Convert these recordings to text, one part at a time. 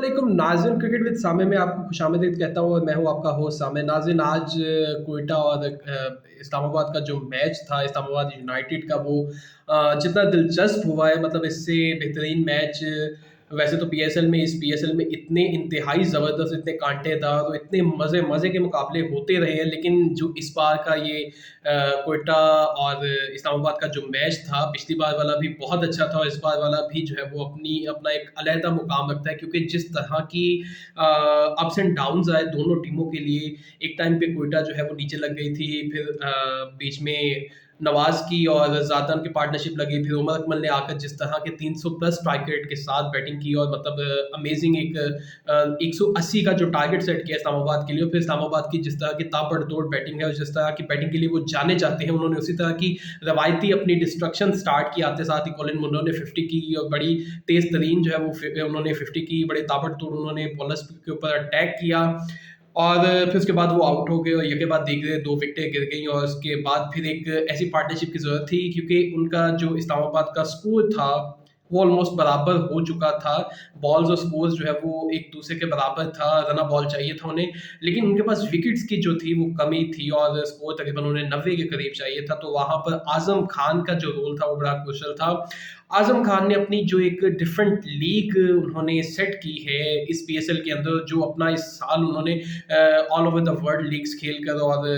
अस्सलामुअलैकुम नाज़रीन, cricket with सामे में आपको खुशामदीद कहता हूँ और मैं हूँ आपका होस्ट सामे। नाज़रीन, आज क्वेटा और इस्लामाबाद का जो मैच था, इस्लामाबाद यूनाइटेड का, वो जितना दिलचस्प हुआ है, मतलब इससे बेहतरीन मैच वैसे तो पीएसएल में, इस पीएसएल में इतने इंतहाई ज़बरदस्त, इतने कांटेदार और इतने मज़े मज़े के मुकाबले होते रहे हैं, लेकिन जो इस बार का ये क्वेटा और इस्लामाबाद का जो मैच था, पिछली बार वाला भी बहुत अच्छा था और इस बार वाला भी जो है वो अपना एक अलहदा मुकाम रखता है, क्योंकि जिस तरह की अप्स एंड डाउन्स आए दोनों टीमों के लिए। एक टाइम पे क्वेटा जो है वो नीचे लग गई थी, फिर बीच में नवाज की और ज़ातन की पार्टनरशिप लगी, फिर उमर अकमल ने आकर जिस तरह के 300 प्लस स्ट्राइक रेट के साथ बैटिंग की और मतलब अमेजिंग एक 180 का जो टारगेट सेट किया इस्लामाबाद के लिए। फिर इस्लामाबाद की जिस तरह की ताबड़तोड़ बैटिंग है और जिस तरह की बैटिंग के लिए वो जाने जाते हैं, उन्होंने उसी तरह की रवायती अपनी डिस्ट्रक्शन स्टार्ट की। आते साथ ही कॉलिन मुनरो ने 50 की और बड़ी तेज़ तरीन जो है वो उन्होंने 50 की, बड़े ताबड़तोड़ उन्होंने बॉलर्स के ऊपर अटैक किया और फिर उसके बाद वो आउट हो गए और यके बाद दीगरे 2 विकेटें गिर गईं और उसके बाद फिर एक ऐसी पार्टनरशिप की ज़रूरत थी, क्योंकि उनका जो इस्लामाबाद का स्कोर था, वो ऑलमोस्ट बराबर हो चुका था। बॉल्स और स्कोर्स जो है वो एक-दूसरे के बराबर था, रन ऑफ बॉल चाहिए था उन्हें, लेकिन उनके पास विकेट्स की जो थी वो कमी थी और स्कोर तकरीबन उन्हें 90 के करीब चाहिए था। तो वहाँ पर आज़म खान का जो रोल था वो बड़ा क्रूशियल था। आज़म खान ने अपनी जो एक डिफरेंट लीग उन्होंने सेट की है इस पीएसएल के अंदर, जो अपना इस साल उन्होंने all over the world leagues खेलकर और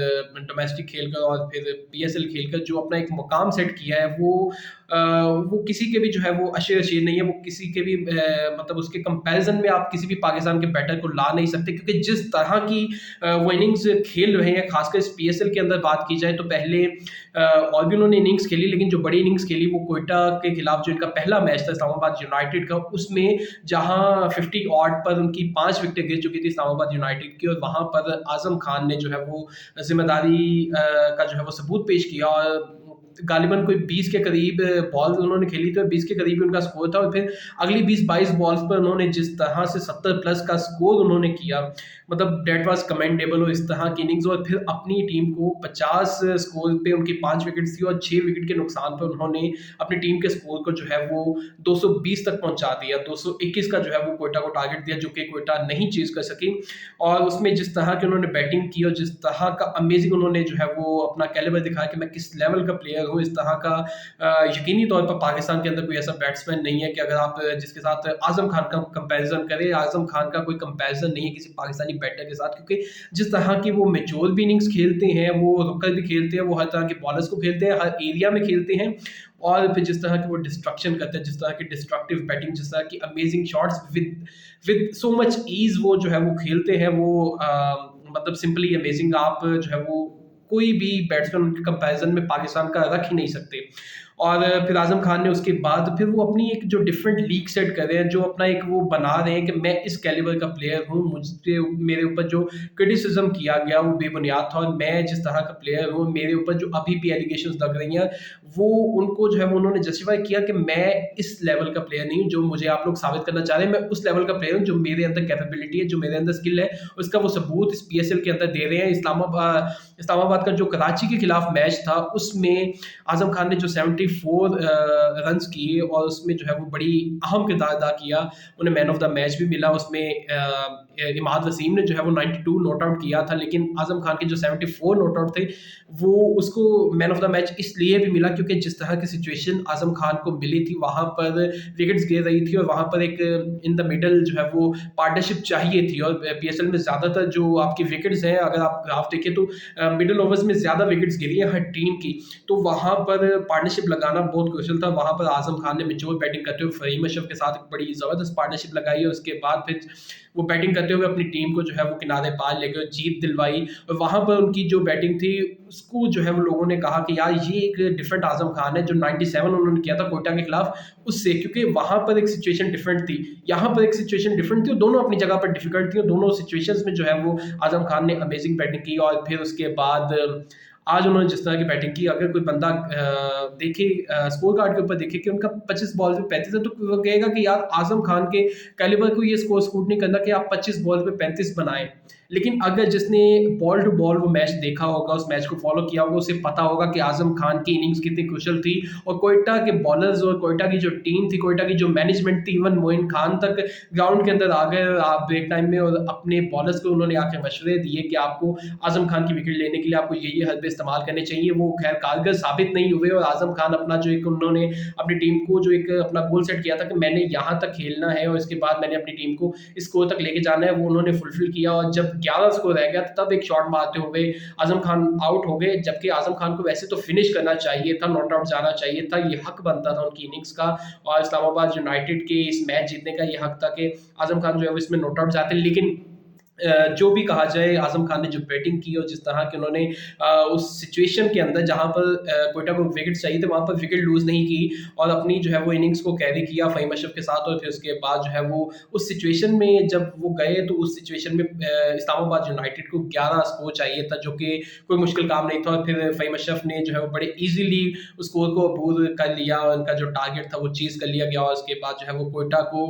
डोमेस्टिक खेलकर और फिर पीएसएल खेलकर जो अपना एक मुकाम सेट किया है, वो किसी के भी जो है वो अशर नहीं है। वो किसी के भी मतलब उसके कंपैरिजन में आप किसी भी पाकिस्तान के बैटर को ला नहीं सकते, क्योंकि जिस तरह की वो इनिंग्स खेल रहे हैं, खासकर इस पीएसएल के अंदर बात की जाए तो पहले और भी उन्होंने इनिंग्स खेली, लेकिन जो बड़ी इनिंग्स खेली वो क्वेटा के खिलाफ जो इनका पहला मैच था इस्लामाबाद यूनाइटेड का, उसमें जहां 50 ऑड पर उनकी 5 विकेटें गिर चुकी थी इस्लामाबाद यूनाइटेड की, और वहां पर आजम खान ने जो है वो जिम्मेदारी का जो है वो सबूत पेश किया और गालिबन कोई 20 के करीब बॉल उन्होंने खेली थी और 20 के करीब उनका स्कोर था और फिर अगली 20-22 बॉल्स पर उन्होंने जिस तरह से 70 प्लस का स्कोर उन्होंने किया, मतलब डेट वाज कमेंडेबल। और इस तरह की इनिंग्स और फिर अपनी टीम को 50 स्कोर पे उनकी 5 विकेट्स थी और 6 विकेट के नुकसान पर उन्होंने अपनी टीम के स्कोर को जो है वो 220 तक पहुंचा दिया। 221 का जो है वो क्वेटा को टारगेट दिया, जो कि क्वेटा नहीं चीज कर सकी। और उसमें जिस तरह की उन्होंने बैटिंग की और जिस तरह का अमेजिंग उन्होंने जो है वो अपना कैलिबर दिखाया कि मैं किस लेवल का प्लेयर हूँ, इस तरह का यकीनी तौर पर पाकिस्तान के अंदर कोई ऐसा बैट्समैन नहीं है कि अगर आप जिसके साथ आजम खान का कंपैरिजन करें, आजम खान का कोई कंपैरिजन नहीं है किसी पाकिस्तानी बैटर के साथ, क्योंकि जिस तरह की वो मैच्योर भी इनिंग्स खेलते हैं, वो रुककर भी खेलते हैं, वो हर तरह के बॉलर्स को खेलते हैं, हर एरिया में खेलते हैं, और फिर जिस तरह की वो डिस्ट्रक्शन करते हैं, जिस तरह की डिस्ट्रक्टिव बैटिंग, जिस तरह की amazing shots with so much ease वो जो है वो खेलते हैं, वो मतलब सिंपली अमेजिंग। आप जो है वो कोई भी बैट्समैन उनके कंपैरिजन में पाकिस्तान का रख ही नहीं सकते। और फिर आजम खान ने उसके बाद फिर वो अपनी एक जो डिफरेंट लीग सेट कर रहे हैं, जो अपना एक वो बना रहे हैं कि मैं इस कैलिबर का प्लेयर हूँ, मुझसे मेरे ऊपर जो क्रिटिसिज्म किया गया वो बेबुनियाद था और मैं जिस तरह का प्लेयर हूँ, मेरे ऊपर जो अभी भी एलिगेशंस लग रही हैं, वो उनको जो है वो उन्होंने जस्टिफाई किया कि मैं इस लेवल का प्लेयर नहीं हूँ जो मुझे आप लोग साबित करना चाह रहे हैं। मैं उस लेवल का प्लेयर हूँ जो मेरे अंदर कैपेबिलिटी है, जो मेरे अंदर स्किल है, उसका वो सबूत इस पीएसएल के अंदर दे रहे हैं। इस्लामाबाद का जो कराची के खिलाफ मैच था, उसमें आजम खान ने जो 74 रन्स किए और उसमें जो है वो बड़ी अहम किरदार अदा किया। उन्हें मैन ऑफ द मैच भी मिला। उसमें इमाद वसीम ने जो है वो 92 नॉट आउट किया था, लेकिन आजम खान के जो 74 नॉट आउट थे वो उसको मैन ऑफ द मैच इसलिए भी मिला क्योंकि जिस तरह की सिचुएशन आजम खान को मिली थी, वहाँ पर विकेट्स गिर रही थी और वहाँ पर एक इन द मिडल जो है वो पार्टनरशिप चाहिए थी। और पीएसएल में ज़्यादातर जो आपकी विकेट्स हैं, अगर आप ग्राफ देखें तो मिडल ओवर्स में ज़्यादा विकेट्स गिरी है हर टीम की, तो वहाँ पर पार्टनरशिप लगाना बहुत क्रूशियल था। वहाँ पर आजम खान ने मैच्योर बैटिंग करते हुए फहीम अशरफ के साथ एक बड़ी ज़बरदस्त पार्टनरशिप लगाई है। उसके बाद फिर वो बैटिंग करते हुए अपनी टीम को जो है वो किनारे पार लेकर जीत दिलवाई। और वहाँ पर उनकी जो बैटिंग थी उसको जो है वो लोगों ने कहा कि यार ये एक डिफरेंट आजम खान है, जो 97 उन्होंने किया था कोटा के खिलाफ उससे, क्योंकि वहाँ पर एक सिचुएशन डिफरेंट थी, यहाँ पर एक सिचुएशन डिफरेंट थी और दोनों अपनी जगह पर डिफिकल्ट थी और दोनों सिचुएशंस में जो है वो आजम खान ने अमेजिंग बैटिंग की। और फिर उसके बाद आज उन्होंने जिस तरह की बैटिंग की, अगर कोई बंदा देखे स्कोर कार्ड के ऊपर देखे कि उनका 25 बॉल पे 35 है, तो वो कहेगा कि यार आजम खान के कैलिबर को ये स्कोर सूट नहीं करना कि आप 25 बॉल पे 35 बनाएं। लेकिन अगर जिसने बॉल टू बॉल वो मैच देखा होगा, उस मैच को फॉलो किया होगा, उसे पता होगा कि आजम खान की इनिंग्स कितनी क्रुशियल थी और कोयटा के बॉलर्स और कोयटा की जो टीम थी, कोयटा की जो मैनेजमेंट थी, इवन मोइन खान तक ग्राउंड के अंदर आ गए आप ब्रेक टाइम में और अपने बॉलर्स को उन्होंने आके मशवरे दिए कि आपको आजम खान की विकेट लेने के लिए आपको ये हरबे इस्तेमाल करने चाहिए। वो खैर कारगर साबित नहीं हुए और आजम खान अपना जो एक उन्होंने अपनी टीम को जो एक अपना गोल सेट किया था कि मैंने यहाँ तक खेलना है और इसके बाद मैंने अपनी टीम को स्कोर तक लेके जाना है, वो उन्होंने फुलफिल किया। और जब 11 स्कोर रह गया तब एक शॉट मारते हुए आजम खान आउट हो गए, जबकि आजम खान को वैसे तो फिनिश करना चाहिए था, नॉट आउट जाना चाहिए था, ये हक बनता था उनकी इनिंग्स का और इस्लामाबाद यूनाइटेड के इस मैच जीतने का ये हक था कि आजम खान जो है इसमें नॉट आउट जाते। लेकिन जो भी कहा जाए, आजम खान ने जो बैटिंग की और जिस तरह के उन्होंने उस सिचुएशन के अंदर जहां पर कोयटा को विकेट चाहिए थे वहां पर विकेट लूज नहीं की और अपनी जो है वो इनिंग्स को कैरी किया फ़हीम अशरफ के साथ। और फिर उसके बाद जो है वो उस सिचुएशन में जब वो गए तो उस सिचुएशन में इस्लामाबाद यूनाइटेड को 11 स्कोर चाहिए था, जो कि कोई मुश्किल काम नहीं था। और फिर फ़हीम अशरफ ने जो है वो बड़े ईजिली उस स्कोर को अबूर कर लिया और उनका जो टारगेट था वो चीज़ कर लिया गया और उसके बाद जो है वो कोयटा को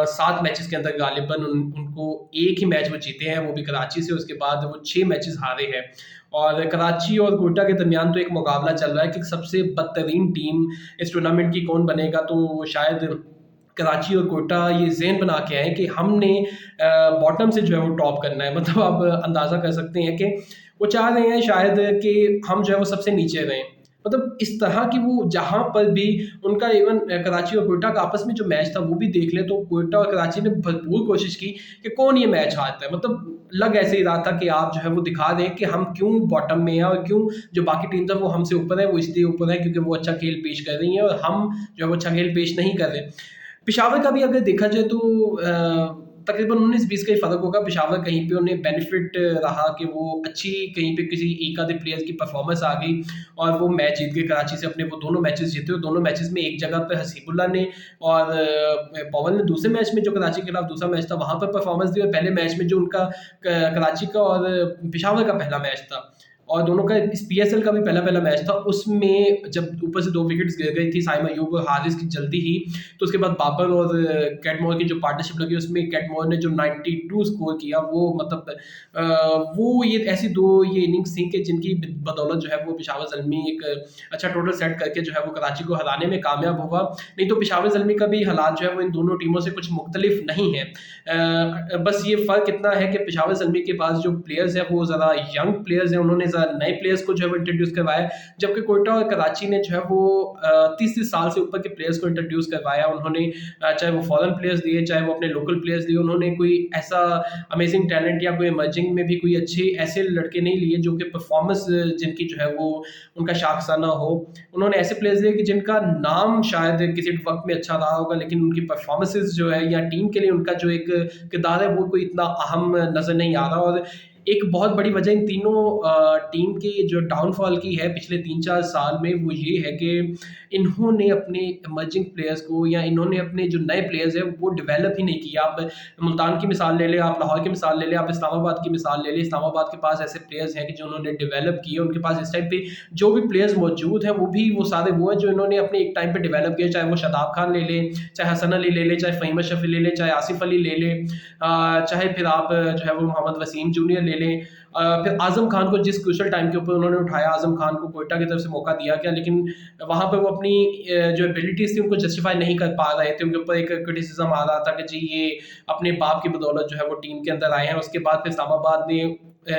7 मैचेस के अंदर गालिबन उनको एक ही मैच वो जीते हैं, वो भी कराची से। उसके बाद वो 6 मैचेस हारे हैं और कराची और कोयटा के दरमियान तो एक मुकाबला चल रहा है कि सबसे बदतरीन टीम इस टूर्नामेंट की कौन बनेगा। तो शायद कराची और कोयटा ये ज़हन बना के आए कि हमने बॉटम से जो है वो टॉप करना है। मतलब आप अंदाज़ा कर सकते हैं कि वो चाह रहे हैं शायद कि हम जो है वो सबसे नीचे रहें। मतलब इस तरह की वो जहाँ पर भी उनका इवन कराची और कोयटा का आपस में जो मैच था वो भी देख ले तो कोयटा और कराची ने भरपूर कोशिश की कि कौन ये मैच हारता है। मतलब लग ऐसे ही रहा था कि आप जो है वो दिखा दें कि हम क्यों बॉटम में हैं और क्यों जो बाकी टीम्स है वो हमसे ऊपर है। वो इसलिए ऊपर है क्योंकि वो अच्छा खेल पेश कर रही हैं और हम जो है वो अच्छा खेल पेश नहीं कर रहे। पेशावर का भी अगर देखा जाए तो तकरीबन 19-20 का ही फ़र्क होगा। पेशावर कहीं पे उन्हें बेनिफिट रहा कि वो अच्छी कहीं पे किसी एक आधे प्लेयर की परफॉर्मेंस आ गई और वो मैच जीत गए कराची से। अपने वो दोनों मैचेस जीते और दोनों मैचेस में एक जगह पे हसीबुल्ला ने और पवन ने दूसरे मैच में जो कराची के खिलाफ दूसरा मैच था वहाँ पर परफॉर्मेंस दी और पहले मैच में जो उनका कराची का और पेशावर का पहला मैच था और दोनों का इस पीएसएल का भी पहला मैच था, उसमें जब ऊपर से 2 विकेट्स गिर गई थी साइम अयूब और हारिस की जल्दी ही, तो उसके बाद बाबर और कैटमोर की जो पार्टनरशिप लगी उसमें कैटमोर ने जो 92 स्कोर किया वो मतलब वो ये ऐसी 2 ये इनिंग्स थी कि जिनकी बदौलत जो है वो पेशावर ज़ल्मी एक अच्छा टोटल सेट करके जो है वो कराची को हराने में कामयाब हुआ। नहीं तो पेशावर ज़ल्मी का भी हालात जो है वो इन दोनों टीमों से कुछ मुख्तलिफ नहीं है। बस ये फ़र्क इतना है कि पेशावर ज़ल्मी के पास जो प्लेयर्स हैं वो ज़रा यंग प्लेयर्स हैं, उन्होंने नए प्लेयर्स को जो है वो इंट्रोड्यूस करवाया, जबकि कोयटा और कराची ने जो है वो 30 साल से ऊपर के प्लेयर्स को इंट्रोड्यूस करवाया। उन्होंने चाहे वो फॉरेन प्लेयर्स दिए चाहे वो अपने लोकल प्लेयर्स दिए, उन्होंने कोई ऐसा अमेजिंग टैलेंट या कोई इमर्जिंग में भी कोई अच्छे ऐसे लड़के नहीं लिए जो कि परफॉर्मेंस जिनकी जो है वो उनका शाखसाना हो। उन्होंने ऐसे प्लेयर्स लिए कि जिनका नाम शायद किसी वक्त में अच्छा रहा होगा लेकिन उनकी परफॉर्मेंसेज जो है या टीम के लिए उनका जो एक किरदार है वो कोई इतना अहम नज़र नहीं आ रहा। और एक बहुत बड़ी वजह इन तीनों टीम के जो डाउनफॉल की है पिछले 3-4 साल में वो ये है कि इन्होंने अपने इमर्जिंग प्लेयर्स को या इन्होंने अपने जो नए प्लेयर्स हैं वो डेवलप ही नहीं किया। आप मुल्तान की मिसाल ले लें, आप लाहौर की मिसाल ले लें, आप इस्लामाबाद की मिसाल ले लें। इस्लामाबाद के पास ऐसे प्लेयर्स हैं कि जो उन्होंने डेवलप किए, उनके पास इस टाइम पे जो भी प्लेयर्स मौजूद हैं वो सारे वो हैं जो इन्होंने अपने एक टाइम पे डेवलप किए। चाहे वो शादाब खान ले लें, चाहे हसन अली ले लें, चाहे फ़हीम अशरफ ले लें, चाहे आसिफ अली ले लें, चाहे फिर आप जो है वो मोहम्मद वसीम जूनियर ले लें। फिर आज़म खान को जिस क्रूशल टाइम के ऊपर उन्होंने उठाया, आज़म खान को कोयटा की तरफ से मौका दिया गया लेकिन वहाँ पे वो अपनी जो एबिलिटीज़ थी उनको जस्टिफाई नहीं कर पा रहे थे। उनके ऊपर एक क्रिटिसिज्म आ रहा था कि जी ये अपने बाप की बदौलत जो है वो टीम के अंदर आए हैं। उसके बाद फिर इस्लामाबाद ने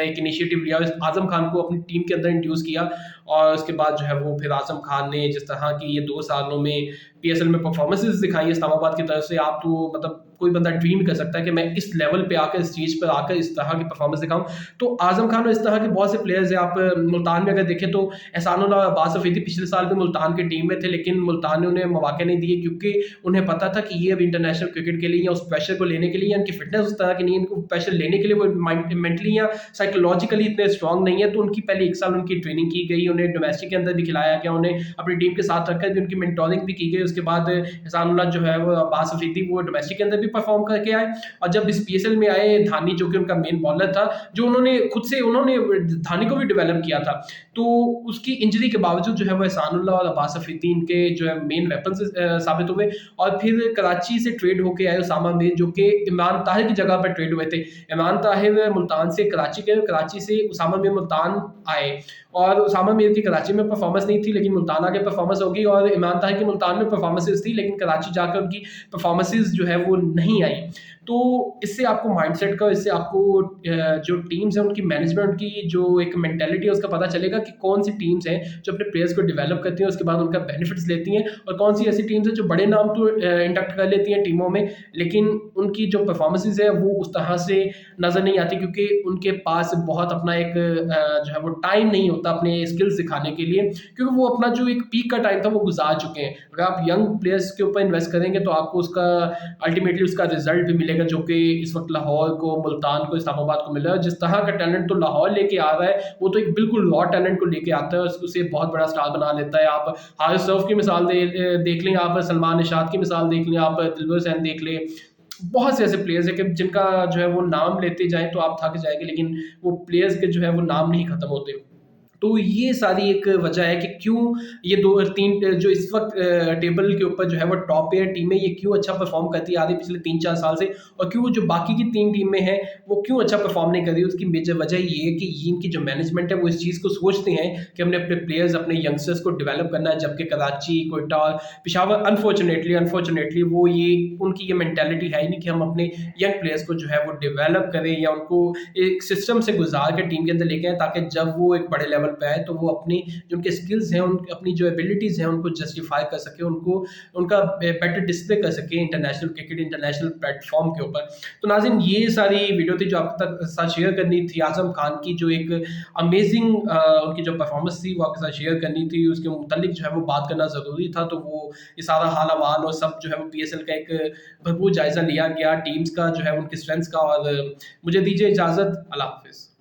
एक इनिशिएटिव लिया, आज़म खान को अपनी टीम के अंदर इंट्रोड्यूस किया और उसके बाद जो है वो फिर आज़म खान ने जिस तरह की ये 2 सालों में पीएसएल में परफॉर्मेंसेस दिखाई इस्लामाबाद की तरफ से, आप तो मतलब कोई बंदा ड्रीम कर सकता है कि मैं इस लेवल पे आकर इस स्टेज पर आकर इस तरह की परफॉर्मेंस दिखाऊं। तो आज़म खान और इस तरह के बहुत से प्लेयर्स हैं। आप मुल्तान में अगर देखें तो एहसानुल्लाह अब्बास अफरीदी पिछले साल भी मुल्तान की टीम में थे लेकिन मुल्तान ने उन्हें मौके नहीं दिए क्योंकि उन्हें पता था कि ये अब इंटरनेशनल क्रिकेट के लिए या उस प्रेशर को लेने के लिए, उनकी फिटनेस उस तरह की नहीं है, इनको प्रेशर लेने के लिए वो मेंटली या साइकोलॉजिकली इतने स्ट्रॉन्ग नहीं है। तो उनकी पहले 1 साल उनकी ट्रेनिंग की गई, उन्हें डोमेस्टिक के अंदर भी खिलाया गया, उन्हें अपनी टीम के साथ रखकर भी उनकी मेंटोरिंग भी की गई। उसके बाद एहसानुल्लाह जो है वो अब्बास अफरीदी वो डोमेस्टिक के अंदर भी परफॉर्म करके आए और जब इस पीएसएल में आए धानी जो कि उनका मेन बॉलर था, जो उन्होंने खुद से उन्होंने धानी को भी डेवलप किया था। तो उसकी इंजरी के बावजूद जो है वो एहसानुल्लाह और अब्बास अफरीदी इनके जो है मेन वेपन साबित हुए। और फिर कराची से ट्रेड होके आए उसामा मीर, जो कि इमरान ताहिर की जगह पर ट्रेड हुए थे। इमरान ताहिर मुल्तान से कराची गए, कराची से उसामा मीर मुल्तान आए, और उसामा मीर की कराची में परफॉर्मेंस नहीं थी लेकिन मुल्तान आके परफॉर्मेंस होगी, और इमरान ताहिर की मुल्तान में परफॉर्मेंसेज थी लेकिन कराची जाकर उनकी परफॉर्मेंसेज जो है वो नहीं आई। तो इससे आपको माइंडसेट का, इससे आपको जो टीम्स हैं उनकी मैनेजमेंट की जो एक मेंटेलिटी है उसका पता चलेगा कि कौन सी टीम्स हैं जो अपने प्लेयर्स को डेवलप करती हैं, उसके बाद उनका बेनिफिट्स लेती हैं, और कौन सी ऐसी टीम्स हैं जो बड़े नाम तो इंडक्ट कर लेती हैं टीमों में, लेकिन उनकी जो परफॉर्मेंसेज है वो उस तरह से नज़र नहीं आती, क्योंकि उनके पास बहुत अपना एक जो है वो टाइम नहीं होता अपने स्किल्स दिखाने के लिए, क्योंकि वो अपना जो एक पीक का टाइम था वो गुजार चुके हैं। अगर आप यंग प्लेयर्स के ऊपर इन्वेस्ट करेंगे तो आपको उसका अल्टीमेटली उसका रिजल्ट भी मिलेगा, जो कि इस वक्त लाहौर को, मुल्तान को, इस्लामाबाद को मिल रहा है। जिस तरह का टैलेंट तो लाहौर लेके आ रहा है, वो तो एक बिल्कुल रॉ टैलेंट को लेके आता है, उसे बहुत बड़ा स्टार बना लेता है। आप हारिस रऊफ की मिसाल देख लें, आप सलमान निशात की मिसाल देख लें, आप दिलबर हुसैन देख लें। बहुत से ऐसे प्लेयर्स हैं कि जिनका जो है वो नाम लेते जाएँ तो आप थक जाएँगे, लेकिन वो प्लेयर्स के जो है वो नाम नहीं खत्म होते। तो ये सारी एक वजह है कि क्यों ये 2-3 जो इस वक्त टेबल के ऊपर जो है वो टॉप पेयर टीमें ये क्यों अच्छा परफॉर्म करती आ रही पिछले 3-4 साल से, और क्यों जो बाकी की 3 टीमें हैं वो क्यों अच्छा परफॉर्म नहीं कर रही। उसकी मेजर वजह ये है कि इनकी जो मैनेजमेंट है वो इस चीज़ को सोचते हैं कि हमने अपने प्लेयर्स, अपने यंगस्टर्स को डेवलप करना है, जबकि कराची, कोयटा और पेशावर अनफॉर्चुनेटली वो ये उनकी ये मेंटालिटी है ही नहीं कि हम अपने यंग प्लेयर्स को जो है वो डेवलप करें या उनको एक सिस्टम से गुजार के टीम के अंदर लेके आए, ताकि जब वो एक बड़े लेवल पे आए तो वो अपनी जो उनके स्किल्स हैं, अपनी जो एबिलिटीज़ हैं उनको जस्टिफाई कर सके, उनको उनका बेटर डिस्प्ले कर सके इंटरनेशनल क्रिकेट, इंटरनेशनल प्लेटफॉर्म के ऊपर। तो नाज़रीन, ये सारी वीडियो थी जो आपके साथ शेयर करनी थी। आज़म खान की जो एक अमेजिंग उनकी जो परफॉर्मेंस थी वो आपके साथ शेयर करनी थी, उसके मुतालिक जो है वो बात करना ज़रूरी था। तो वो ये सारा हाल अहवाल और सब जो है वो PSL का एक भरपूर जायज़ा लिया गया, टीम्स का जो है उनकी स्ट्रेंथ्स का। और मुझे दीजिए इजाज़त, अल्लाह हाफ़िज़।